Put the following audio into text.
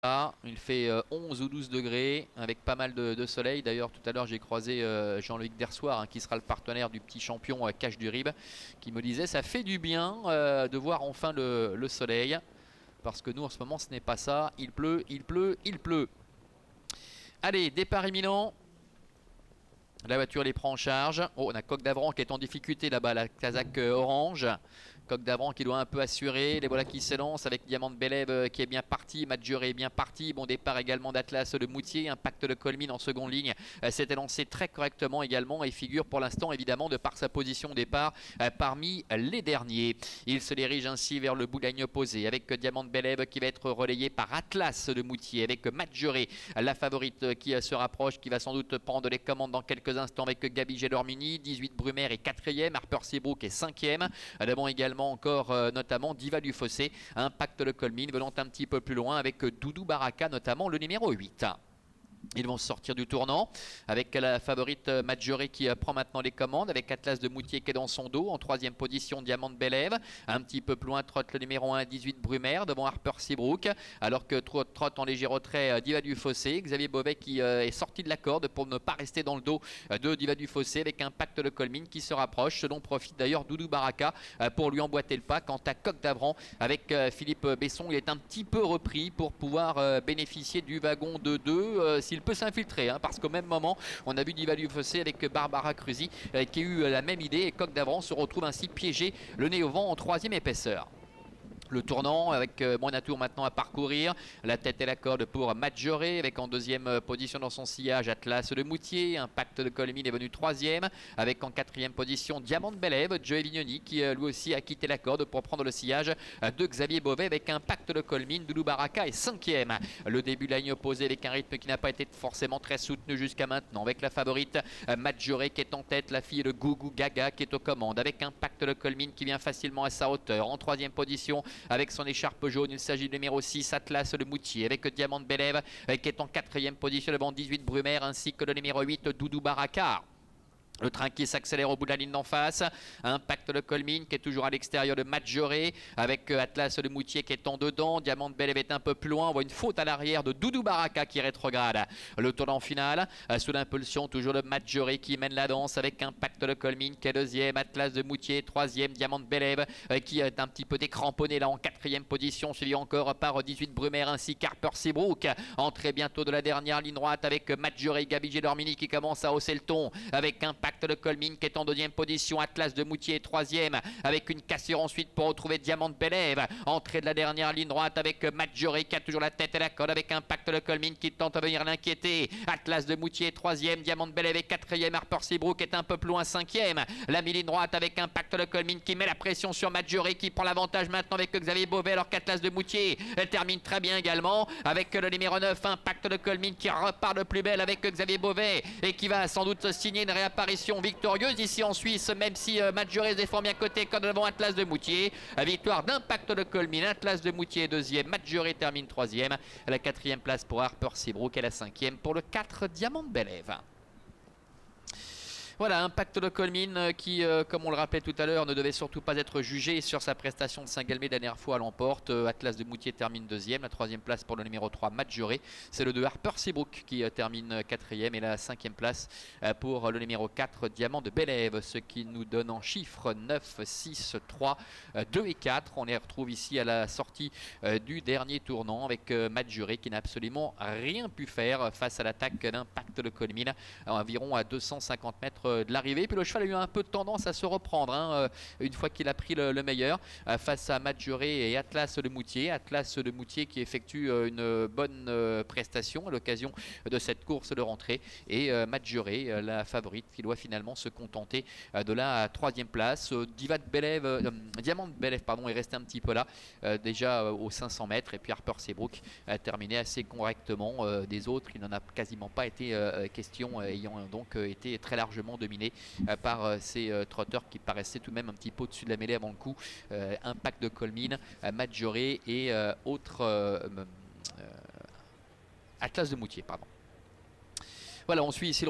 Là, il fait 11 ou 12 degrés avec pas mal de soleil. D'ailleurs, tout à l'heure, j'ai croisé Jean-Luc Dersoir, hein, qui sera le partenaire du petit champion Cache du Rib, qui me disait ça fait du bien de voir enfin le soleil. Parce que nous, en ce moment, ce n'est pas ça. Il pleut, il pleut, il pleut. Allez, départ imminent. La voiture les prend en charge. Oh, on a Coq d'Avran qui est en difficulté là-bas, la casaque orange. Coq d'Avran qui doit un peu assurer. Les voilà qui s'élancent avec Diamant de Bélève qui est bien parti. Madjuré est bien parti. Bon départ également d'Atlas de Moutier. Impact de Colmine en seconde ligne s'est élancé très correctement également et figure pour l'instant évidemment de par sa position au départ parmi les derniers. Il se dirige ainsi vers le bout de la ligne opposée avec Diamant de Bélève qui va être relayé par Atlas de Moutier avec Madjuré, la favorite qui se rapproche, qui va sans doute prendre les commandes dans quelques instants avec Gabi Gelormini. 18 Brumaire est 4e, Harper Seabrook est 5e. Devant également encore notamment Diva du Fossé, Impact de Colmine venant un petit peu plus loin avec Doudou Baraka notamment le numéro 8. Ils vont sortir du tournant avec la favorite Madjuré qui prend maintenant les commandes avec Atlas de Moutier qui est dans son dos. En troisième position, Diamant de Bélève. Un petit peu plus loin, trotte le numéro 1, 18 Brumaire devant Harper Seabrook. Alors que trotte en léger retrait Diva du Fossé. Xavier Beauvais qui est sorti de la corde pour ne pas rester dans le dos de Diva du Fossé avec Impact de Colmine qui se rapproche. Ce dont profite d'ailleurs Doudou Baraka pour lui emboîter le pas. Quant à Coq d'Avran avec Philippe Besson, il est un petit peu repris pour pouvoir bénéficier du wagon de 2. S'il peut s'infiltrer, hein, parce qu'au même moment on a vu Diva du Fossé avec Barbara Cruzy qui a eu la même idée et Coq d'Avran se retrouve ainsi piégé le nez au vent en troisième épaisseur. Le tournant avec Monatour maintenant à parcourir. La tête et la corde pour Madjuré avec en deuxième position dans son sillage Atlas de Moutier. Impact de Colmine est venu troisième avec en quatrième position Diamant de Bélève, Joey Vignoni qui lui aussi a quitté la corde pour prendre le sillage de Xavier Beauvais avec Impact de Colmine. Doudou Baraka est cinquième. Le début de la ligne opposée avec un rythme qui n'a pas été forcément très soutenu jusqu'à maintenant avec la favorite Madjuré qui est en tête, la fille de Gougou Gaga qui est aux commandes avec Impact de Colmine qui vient facilement à sa hauteur. En troisième position avec son écharpe jaune, il s'agit du numéro 6, Atlas de Moutier, avec Diamant de Bélève qui est en quatrième position devant 18 Brumaire, ainsi que le numéro 8, Doudou Baraka. Le train qui s'accélère au bout de la ligne d'en face. Impact de Colmine qui est toujours à l'extérieur de Madjuré avec Atlas de Moutier qui est en dedans. Diamant de Bélève est un peu plus loin. On voit une faute à l'arrière de Doudou Baraka qui rétrograde. Le tournant final sous l'impulsion toujours de Madjuré qui mène la danse avec Impact de Colmine qui est deuxième. Atlas de Moutier troisième. Diamant de Bélève qui est un petit peu décramponné là en quatrième position. Suivi encore par 18 Brumaire ainsi qu'Harper Seabrook. Entrée bientôt de la dernière ligne droite avec Madjuré, Gabi Gelormini qui commence à hausser le ton avec Impact de Colmine qui est en deuxième position, Atlas de Moutier troisième avec une cassure ensuite pour retrouver Diamant de Bélève. Entrée de la dernière ligne droite avec Madjuré qui a toujours la tête et la corde avec Impact de Colmine qui tente de venir l'inquiéter. Atlas de Moutier troisième, Diamant de Bélève est quatrième, Harper Seabrook est un peu plus loin cinquième. La mi-ligne droite avec Impact de Colmine qui met la pression sur Madjuré qui prend l'avantage maintenant avec Xavier Beauvais alors qu'Atlas de Moutier termine très bien également avec le numéro 9, Impact de Colmine qui repart de plus belle avec Xavier Beauvais et qui va sans doute signer une réapparition victorieuse ici en Suisse, même si Madjuré se défend bien côté comme devant Atlas de Moutier. Victoire d'Impact de Colmine, Atlas de Moutier deuxième, Madjuré termine troisième, la quatrième place pour Harper Seabrook et la cinquième pour le 4 Diamant de Bélève. Voilà, Impact de Colmine qui, comme on le rappelait tout à l'heure, ne devait surtout pas être jugé sur sa prestation de Saint-Galmé la dernière fois à l'emporte. Atlas de Moutier termine deuxième, la troisième place pour le numéro 3, Madjuré. C'est le 2 Harper Seabrook qui termine quatrième et la cinquième place pour le numéro 4, Diamant de Bélève. Ce qui nous donne en chiffres 9, 6, 3, 2 et 4. On les retrouve ici à la sortie du dernier tournant avec Madjuré qui n'a absolument rien pu faire face à l'attaque d'Impact de Colmine, environ à 250 mètres de l'arrivée. Puis le cheval a eu un peu de tendance à se reprendre hein, une fois qu'il a pris le meilleur face à Madjuré et Atlas de Moutier. Atlas de Moutier qui effectue une bonne prestation à l'occasion de cette course de rentrée et Madjuré, la favorite, qui doit finalement se contenter de la troisième place. Diamant de Bélève pardon, est resté un petit peu là déjà aux 500 mètres et puis Harper Seabrook a terminé assez correctement. Des autres il n'en a quasiment pas été question, ayant donc été très largement dominé par ces trotteurs qui paraissaient tout de même un petit peu au-dessus de la mêlée avant le coup. Impact de Colmine, Madjuré et Atlas de Moutier pardon. Voilà, on suit ici le retour